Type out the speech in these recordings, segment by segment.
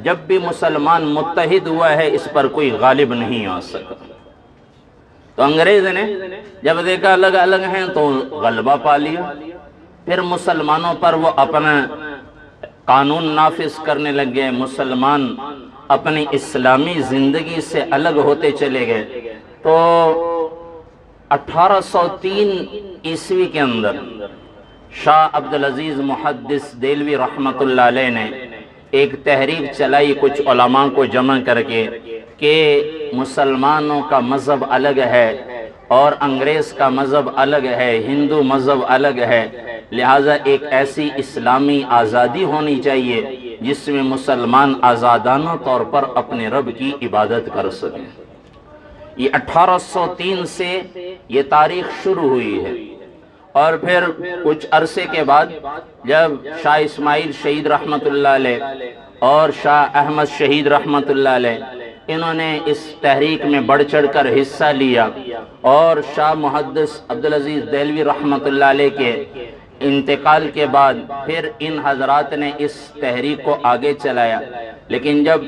جب بھی مسلمان متحد ہوا ہے اس پر کوئی غالب نہیں آ سکا۔ تو انگریز نے جب دیکھا الگ الگ ہیں تو غلبہ پا لیا، پھر مسلمانوں پر وہ اپنا قانون نافذ کرنے لگے، مسلمان اپنی اسلامی زندگی سے الگ ہوتے چلے گئے۔ تو 1803 عیسوی کے اندر شاہ عبدالعزیز محدث دہلوی رحمۃ اللہ علیہ نے ایک تحریک چلائی کچھ علماء کو جمع کر کے کہ مسلمانوں کا مذہب الگ ہے اور انگریز کا مذہب الگ ہے، ہندو مذہب الگ ہے، لہٰذا ایک ایسی اسلامی آزادی ہونی چاہیے جس میں مسلمان آزادانہ طور پر اپنے رب کی عبادت کر سکیں۔ یہ 1803 سے یہ تاریخ شروع ہوئی ہے، اور پھر کچھ عرصے کے بعد جب شاہ اسماعیل شہید رحمۃ اللہ علیہ اور شاہ احمد شہید رحمۃ اللہ علیہ انہوں نے اس تحریک میں بڑھ چڑھ کر حصہ لیا، اور شاہ محدث عبدالعزیز دہلوی رحمۃ اللہ علیہ کے انتقال کے بعد پھر ان حضرات نے اس تحریک کو آگے چلایا۔ لیکن جب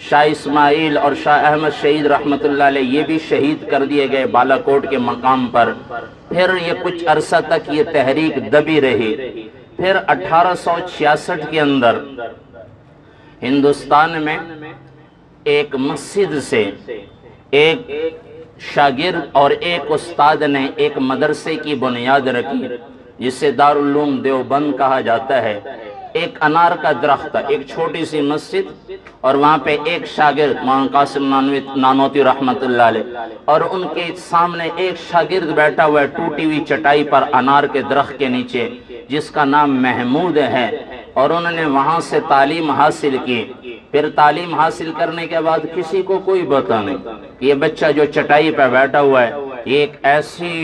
شاہ اسماعیل اور شاہ احمد شہید رحمۃ اللہ علیہ یہ بھی شہید کر دیے گئے بالا کوٹ کے مقام پر، پھر یہ کچھ عرصہ تک یہ تحریک دبی رہی۔ پھر 1866 کے اندر ہندوستان میں ایک مسجد سے ایک شاگرد اور ایک استاد نے ایک مدرسے کی بنیاد رکھی جسے دارالعلوم دیوبند کہا جاتا ہے۔ ایک انار کا درخت تھا، ایک چھوٹی سی مسجد، اور وہاں پہ ایک شاگرد مولانا قاسم نانوتوی رحمۃ اللہ علیہ، اور ان کے سامنے ایک شاگرد بیٹھا ہوا ہے ٹوٹی ہوئی چٹائی پر انار کے درخت کے نیچے، جس کا نام محمود ہے، اور انہوں نے وہاں سے تعلیم حاصل کی۔ پھر تعلیم حاصل کرنے کے بعد کسی کو کوئی پتہ نہیں کہ یہ بچہ جو چٹائی پہ بیٹھا ہوا ہے یہ ایک ایسی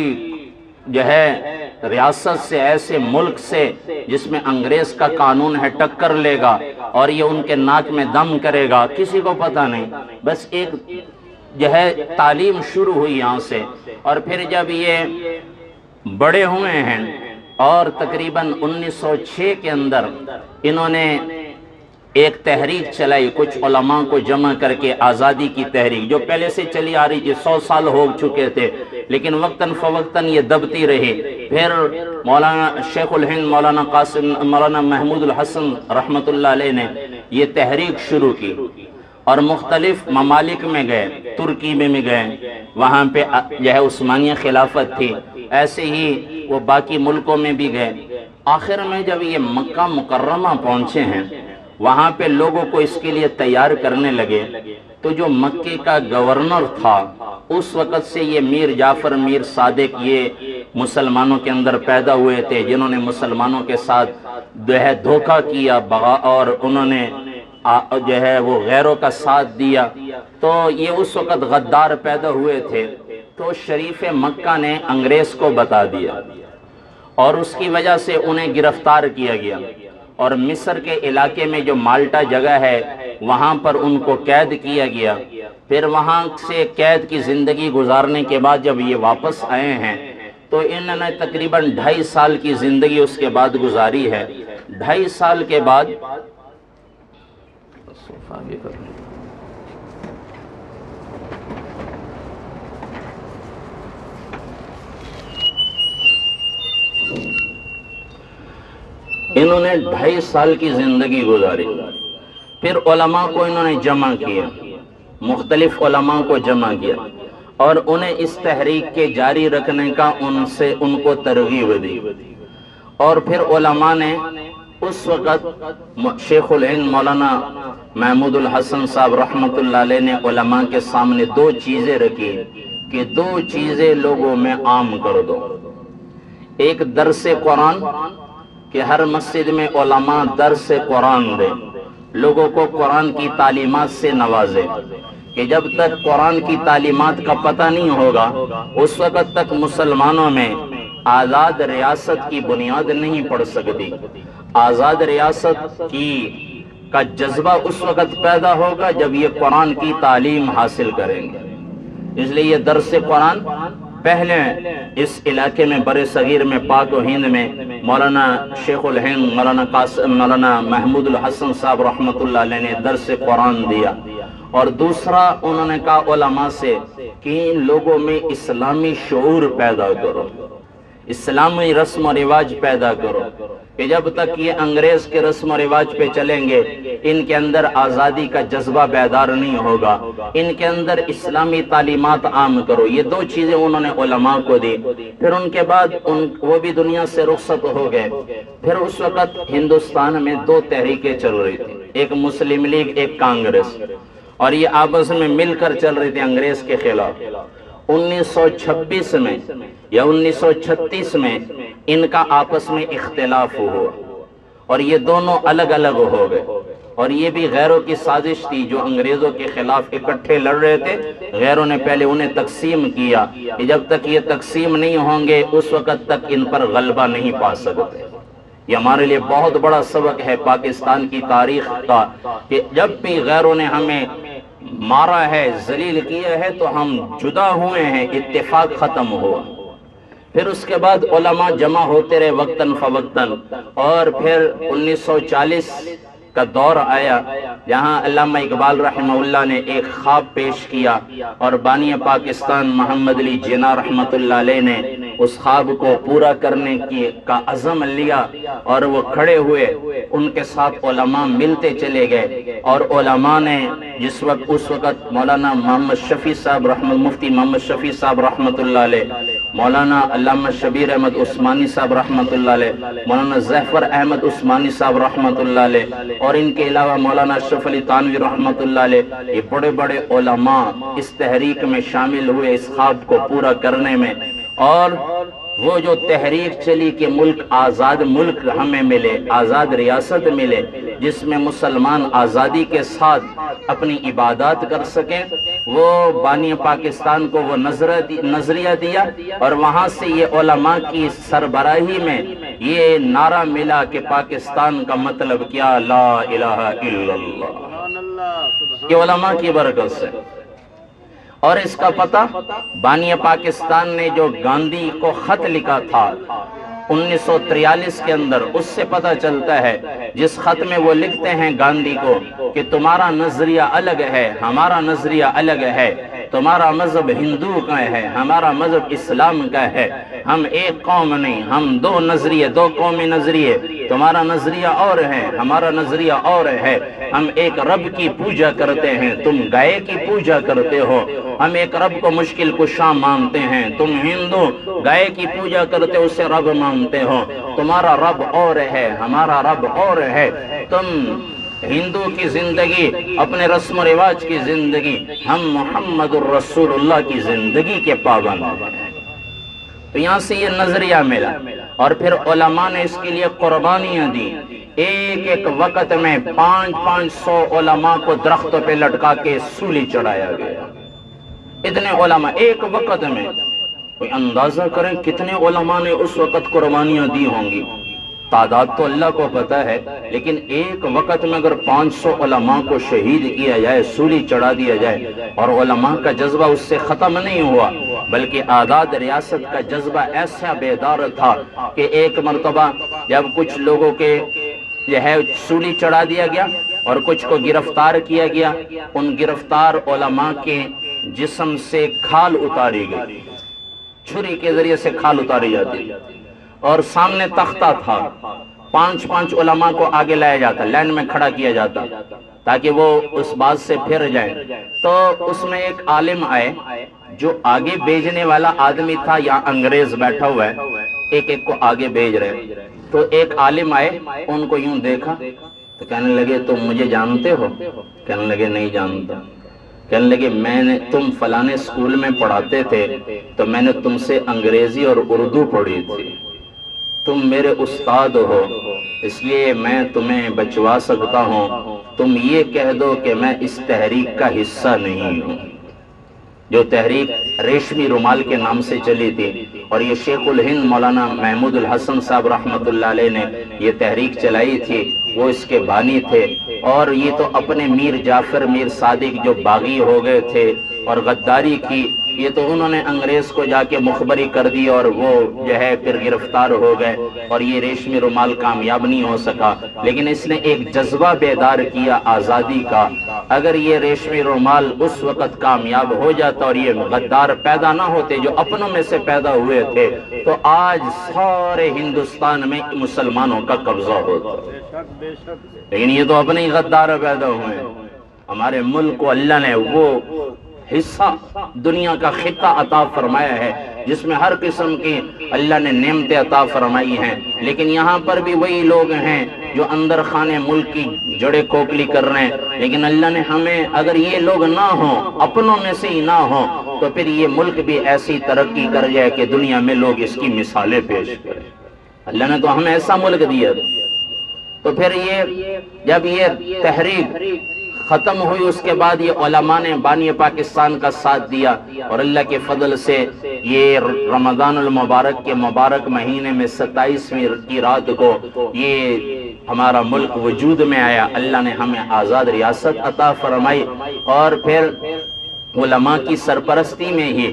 جو ہے ریاست سے، ایسے ملک سے جس میں انگریز کا قانون ہے ٹکر لے گا اور یہ ان کے ناک میں دم کرے گا، کسی کو پتہ نہیں۔ بس ایک جو ہے تعلیم شروع ہوئی یہاں سے، اور پھر جب یہ بڑے ہوئے ہیں اور تقریباً 1906 کے اندر انہوں نے ایک تحریک چلائی کچھ علماء کو جمع کر کے، آزادی کی تحریک جو پہلے سے چلی آ رہی تھی، 100 سال ہو چکے تھے، لیکن وقتاً فوقتاً یہ دبتی رہی۔ پھر مولانا شیخ الہند مولانا محمود الحسن رحمۃ اللہ علیہ نے یہ تحریک شروع کی، اور مختلف ممالک میں گئے، ترکی میں گئے، وہاں پہ جو ہے عثمانیہ خلافت تھی، ایسے ہی وہ باقی ملکوں میں بھی گئے۔ آخر میں جب یہ مکہ مکرمہ پہنچے ہیں، وہاں پہ لوگوں کو اس کے لیے تیار کرنے لگے، تو جو مکے کا گورنر تھا اس وقت سے یہ میر جعفر میر صادق یہ مسلمانوں کے اندر پیدا ہوئے تھے، جنہوں نے مسلمانوں کے ساتھ جو ہے دھوکہ کیا اور انہوں نے جو ہے وہ غیروں کا ساتھ دیا، تو یہ اس وقت غدار پیدا ہوئے تھے۔ تو شریف مکہ نے انگریز کو بتا دیا، اور اس کی وجہ سے انہیں گرفتار کیا گیا، اور مصر کے علاقے میں جو مالٹا جگہ ہے وہاں پر ان کو قید کیا گیا۔ پھر وہاں سے قید کی زندگی گزارنے کے بعد جب یہ واپس آئے ہیں تو انہوں نے تقریباً 2.5 سال کی زندگی اس کے بعد گزاری ہے۔ 2.5 سال کے بعد انہوں نے 2.5 سال کی زندگی گزاری۔ پھر علماء کو انہوں نے جمع کیا، مختلف علماء کو جمع کیا، اور انہیں اس تحریک کے جاری رکھنے کا ان کو ترغیب دی۔ اور پھر علماء نے اس وقت شیخ الہند مولانا محمود الحسن صاحب رحمۃ اللہ علیہ نے علماء کے سامنے 2 چیزیں رکھی کہ 2 چیزیں لوگوں میں عام کر دو۔ ایک درس قرآن، کہ ہر مسجد میں علماء درس قرآن دے، لوگوں کو قرآن کی تعلیمات سے نوازے، کہ جب تک قرآن کی تعلیمات کا پتہ نہیں ہوگا اس وقت تک مسلمانوں میں آزاد ریاست کی بنیاد نہیں پڑ سکتی۔ آزاد ریاست کا جذبہ اس وقت پیدا ہوگا جب یہ قرآن کی تعلیم حاصل کریں گے۔ اس لیے یہ درس قرآن پہلے اس علاقے میں بر صغیر میں پاک و ہند میں مولانا شیخ الہند مولانا محمود الحسن صاحب رحمۃ اللہ علیہ نے درس قرآن دیا، اور دوسرا انہوں نے کہا علماء سے کہ ان لوگوں میں اسلامی شعور پیدا کرو، اسلامی رسم و رواج پیدا کرو، کہ جب تک یہ انگریز کے رسم و رواج پہ چلیں گے ان کے اندر آزادی کا جذبہ بیدار نہیں ہوگا، ان کے اندر اسلامی تعلیمات عام کرو۔ یہ دو چیزیں انہوں نے علماء کو دی۔ پھر ان کے بعد وہ بھی دنیا سے رخصت ہو گئے۔ پھر اس وقت ہندوستان میں دو تحریکیں چل رہی تھی، ایک مسلم لیگ، ایک کانگریس، اور یہ آپس میں مل کر چل رہی تھی انگریز کے خلاف۔ 1926 میں یا 1936 میں ان کا آپس میں اختلاف ہوا اور یہ دونوں الگ الگ ہو گئے، اور یہ بھی غیروں کی سازش تھی جو انگریزوں کے خلاف اکٹھے لڑ رہے تھے۔ غیروں نے پہلے انہیں تقسیم کیا کہ جب تک یہ تقسیم نہیں ہوں گے اس وقت تک ان پر غلبہ نہیں پا سکتے۔ یہ ہمارے لیے بہت بڑا سبق ہے پاکستان کی تاریخ کا کہ جب بھی غیروں نے ہمیں مارا ہے، ذلیل کیا ہے، تو ہم جدا ہوئے ہیں، اتفاق ختم ہوا۔ پھر اس کے بعد علماء جمع ہوتے رہے وقتاً فوقتاً، اور پھر 1940 کا دور آیا جہاں علامہ اقبال رحمہ اللہ نے ایک خواب پیش کیا، اور بانی پاکستان محمد علی جناح رحمۃ اللہ علیہ نے اس خواب کو پورا کرنے کا عزم لیا، اور وہ کھڑے ہوئے، ان کے ساتھ علماء ملتے چلے گئے، اور علماء نے اس وقت مولانا محمد شفیع صاحب مفتی محمد شفیع صاحب رحمۃ اللہ علیہ، مولانا علامہ شبیر احمد عثمانی صاحب رحمۃ اللہ علیہ، مولانا ظفر احمد عثمانی صاحب رحمۃ اللہ علیہ، اور ان کے علاوہ مولانا اشرف علی تانوی رحمۃ اللہ علیہ، یہ بڑے بڑے علماء اس تحریک میں شامل ہوئے اس خواب کو پورا کرنے میں۔ اور وہ جو تحریک چلی کہ ملک آزاد ملک ہمیں ملے، آزاد ریاست ملے جس میں مسلمان آزادی کے ساتھ اپنی عبادات کر سکیں، وہ بانی پاکستان کو وہ نظریہ دیا، اور وہاں سے یہ علماء کی سربراہی میں یہ نعرہ ملا کہ پاکستان کا مطلب کیا، لا الہ الا اللہ۔ یہ علماء کی برکت سے۔ اور اس کا پتہ بانی پاکستان نے جو گاندھی کو خط لکھا تھا 1943 کے اندر، اس سے پتہ چلتا ہے، جس خط میں وہ لکھتے ہیں گاندھی کو کہ تمہارا نظریہ الگ ہے، ہمارا نظریہ الگ ہے، تمہارا مذہب ہندو کا ہے، ہمارا مذہب اسلام کا ہے، ہم ایک قوم نہیں، ہم دو نظریے، دو قومی نظریے، تمہارا نظریہ اور ہے، ہمارا نظریہ اور ہے، ہم ایک رب کی پوجا کرتے ہیں، تم گائے کی پوجا کرتے ہو، ہم ایک رب کو مشکل کشا مانتے ہیں، تم ہندو گائے کی پوجا کرتے ہو، اسے رب مانتے ہو، تمہارا رب اور ہے، ہمارا رب اور ہے، تم ہندو کی زندگی اپنے رسم و رواج کی زندگی، ہم محمد الرسول اللہ کی زندگی کے پابند ہیں۔ تو یہاں سے یہ نظریہ ملا، اور پھر علماء نے اس کے لیے قربانیاں دی۔ ایک ایک وقت میں 500 علماء کو درختوں پہ لٹکا کے سولی چڑھایا گیا۔ اتنے علماء ایک وقت میں، کوئی اندازہ کریں کتنے علماء نے اس وقت قربانیاں دی ہوں گی، تعداد تو اللہ کو پتہ ہے، لیکن ایک وقت میں اگر 500 علماء کو شہید کیا جائے، سولی چڑھا دیا جائے، اور علماء کا جذبہ اس سے ختم نہیں ہوا بلکہ آزاد ریاست کا جذبہ ایسا بیدار تھا کہ ایک مرتبہ جب کچھ لوگوں کے سولی چڑھا دیا گیا اور کچھ کو گرفتار کیا گیا، ان گرفتار علماء کے جسم سے کھال اتاری گئی، چھری کے ذریعے سے کھال اتاری جاتی، اور سامنے تختہ تھا، 5 علماء کو آگے لایا جاتا، لائن میں کھڑا کیا جاتا تاکہ وہ اس بات سے پھر جائیں۔ تو اس میں ایک عالم آئے جو آگے بھیجنے والا آدمی تھا، یہاں انگریز بیٹھا ہوا ہے، ایک ایک کو آگے بھیج رہے، تو ایک عالم آئے، ان کو یوں دیکھا تو کہنے لگے تم مجھے جانتے ہو؟ کہنے لگے نہیں جانتا۔ کہنے لگے تم فلانے اسکول میں پڑھاتے تھے تو میں نے تم سے انگریزی اور اردو پڑھی تھی، تم میرے استاد ہو، اس لیے میں تمہیں بچوا سکتا ہوں، تم یہ کہہ دو کہ میں اس تحریک کا حصہ نہیں ہوں۔ جو تحریک ریشمی رومال کے نام سے چلی تھی، اور یہ شیخ الہند مولانا محمود الحسن صاحب رحمۃ اللہ علیہ نے یہ تحریک چلائی تھی، وہ اس کے بانی تھے، اور یہ تو اپنے میر جعفر میر صادق جو باغی ہو گئے تھے اور غداری کی یہ تو انہوں نے انگریز کو جا کے مخبری کر دی اور وہ جو ہے پھر گرفتار ہو گئے اور یہ ریشمی رومال کامیاب نہیں ہو سکا، لیکن اس نے ایک جذبہ بیدار کیا آزادی کا۔ اگر یہ ریشمی رومال اس وقت کامیاب ہو جاتا اور یہ غدار پیدا نہ ہوتے جو اپنوں میں سے پیدا ہوئے تھے، تو آج سارے ہندوستان میں مسلمانوں کا قبضہ ہوتا، لیکن یہ تو اپنے ہی غدار پیدا ہوئے ہیں۔ ہمارے ملک کو اللہ نے وہ حصہ دنیا کا خطہ عطا فرمایا ہے جس میں ہر قسم کی اللہ نے نعمتیں عطا فرمائی ہیں، لیکن یہاں پر بھی وہی لوگ ہیں جو اندر خانے ملک کی جڑے کھوکھلی کر رہے ہیں۔ لیکن اللہ نے ہمیں، اگر یہ لوگ نہ ہوں، اپنوں میں سے ہی نہ ہوں، تو پھر یہ ملک بھی ایسی ترقی کر جائے کہ دنیا میں لوگ اس کی مثالیں پیش کریں۔ اللہ نے تو ہمیں ایسا ملک دیا، تو پھر یہ جب یہ تحریک ختم ہوئی اس کے بعد یہ علماء نے بانی پاکستان کا ساتھ دیا، اور اللہ کے فضل سے یہ رمضان المبارک کے مبارک مہینے میں 27ویں کی رات کو یہ ہمارا ملک وجود میں آیا۔ اللہ نے ہمیں آزاد ریاست عطا فرمائی، اور پھر علماء کی سرپرستی میں ہی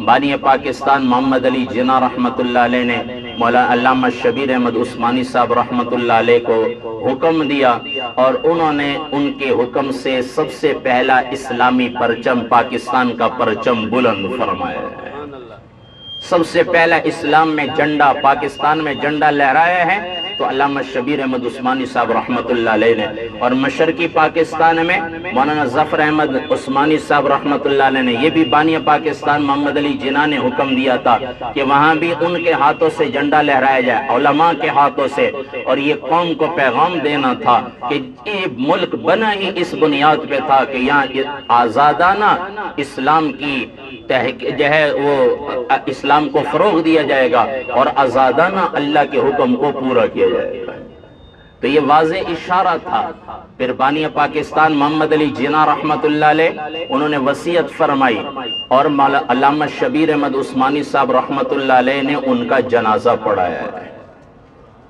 بانی پاکستان محمد علی جناح رحمت اللہ علیہ نے مولانا علامہ شبیر احمد عثمانی صاحب رحمت اللہ علیہ کو حکم دیا، اور انہوں نے ان کے حکم سے سب سے پہلا اسلامی پرچم، پاکستان کا پرچم بلند فرمایا ہے۔ سب سے پہلا اسلام میں جھنڈا، پاکستان میں جھنڈا لہرایا ہے تو علامہ شبیر احمد عثمانی صاحب رحمت اللہ علیہ نے، اور مشرقی پاکستان میں مولانا ظفر احمد عثمانی صاحب رحمت اللہ علیہ نے، یہ بھی بانی پاکستان محمد علی جناح نے حکم دیا تھا کہ وہاں بھی ان کے ہاتھوں سے جھنڈا لہرایا جائے، علماء کے ہاتھوں سے، اور یہ قوم کو پیغام دینا تھا کہ یہ ملک بنا ہی اس بنیاد پہ تھا کہ یہاں آزادانہ اسلام کی جو ہے وہ اسلام کو فروغ دیا جائے گا اور آزادانہ اللہ کے حکم کو پورا کیا جائے گا۔ تو یہ واضح اشارہ تھا۔ پھر بانی پاکستان محمد علی جناح رحمت اللہ علیہ انہوں نے وصیت فرمائی، اور علامہ شبیر احمد عثمانی صاحب رحمت اللہ علیہ نے ان کا جنازہ پڑھایا ہے۔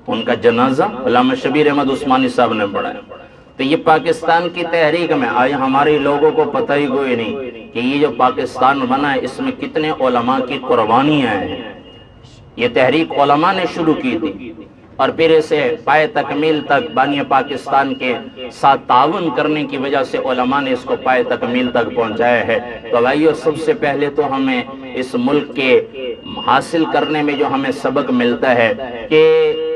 ان کا جنازہ علامہ شبیر احمد عثمانی صاحب نے پڑھایا۔ تو یہ پاکستان کی تحریک میں آج ہمارے لوگوں کو پتہ ہی کوئی نہیں کہ یہ جو پاکستان بنا ہے اس میں کتنے علماء کی قربانیاں ہیں۔ یہ تحریک علماء نے شروع کی تھی، اور پھر اسے پائے تکمیل تک بانی پاکستان کے ساتھ تعاون کرنے کی وجہ سے علماء نے اس کو پائے تکمیل تک پہنچایا ہے۔ تو بھائیو، سب سے پہلے تو ہمیں اس ملک کے حاصل کرنے میں جو ہمیں سبق ملتا ہے کہ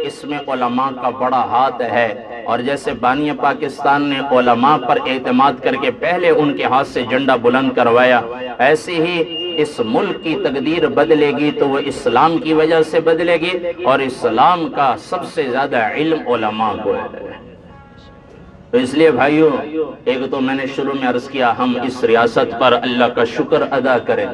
اس میں علماء کا بڑا ہاتھ ہے، اور جیسے بانی پاکستان نے علماء پر اعتماد کر کے پہلے ان کے ہاتھ سے جھنڈا بلند کروایا، ایسے ہی اس ملک کی تقدیر بدلے گی تو وہ اسلام کی وجہ سے بدلے گی، اور اسلام کا سب سے زیادہ علم علماء کو ہے۔ تو اس لیے بھائیو، ایک تو میں نے شروع میں عرض کیا، ہم اس ریاست پر اللہ کا شکر ادا کریں،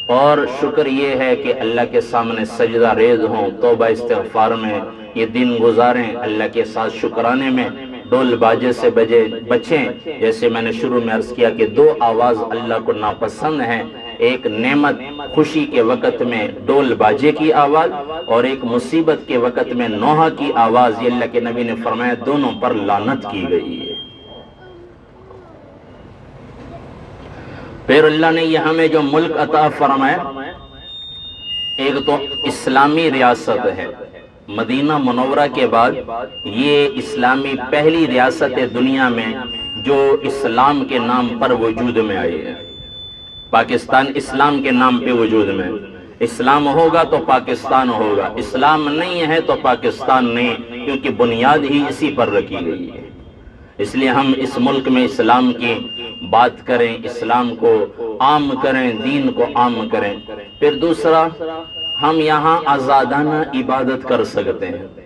اور شکر یہ ہے کہ اللہ کے سامنے سجدہ ریز ہوں، توبہ استغفار میں یہ دن گزاریں، اللہ کے ساتھ شکرانے میں ڈول باجے سے بچیں۔ جیسے میں نے شروع میں عرض کیا کہ دو آواز اللہ کو ناپسند ہیں، ایک نعمت خوشی کے وقت میں ڈول باجے کی آواز، اور ایک مصیبت کے وقت میں نوحہ کی آواز۔ یہ اللہ کے نبی نے فرمایا دونوں پر لعنت کی گئی ہے۔ پھر اللہ نے یہ ہمیں جو ملک عطا فرمایا، ایک تو اسلامی ریاست ہے، مدینہ منورہ کے بعد یہ اسلامی پہلی ریاست ہے دنیا میں جو اسلام کے نام پر وجود میں آئی ہے۔ پاکستان اسلام کے نام پہ وجود میں، اسلام ہوگا تو پاکستان ہوگا، اسلام نہیں ہے تو پاکستان نہیں، کیونکہ بنیاد ہی اسی پر رکھی گئی ہے۔ اس لیے ہم اس ملک میں اسلام کی بات کریں، اسلام کو عام کریں، دین کو عام کریں۔ پھر دوسرا، ہم یہاں آزادانہ عبادت کر سکتے ہیں۔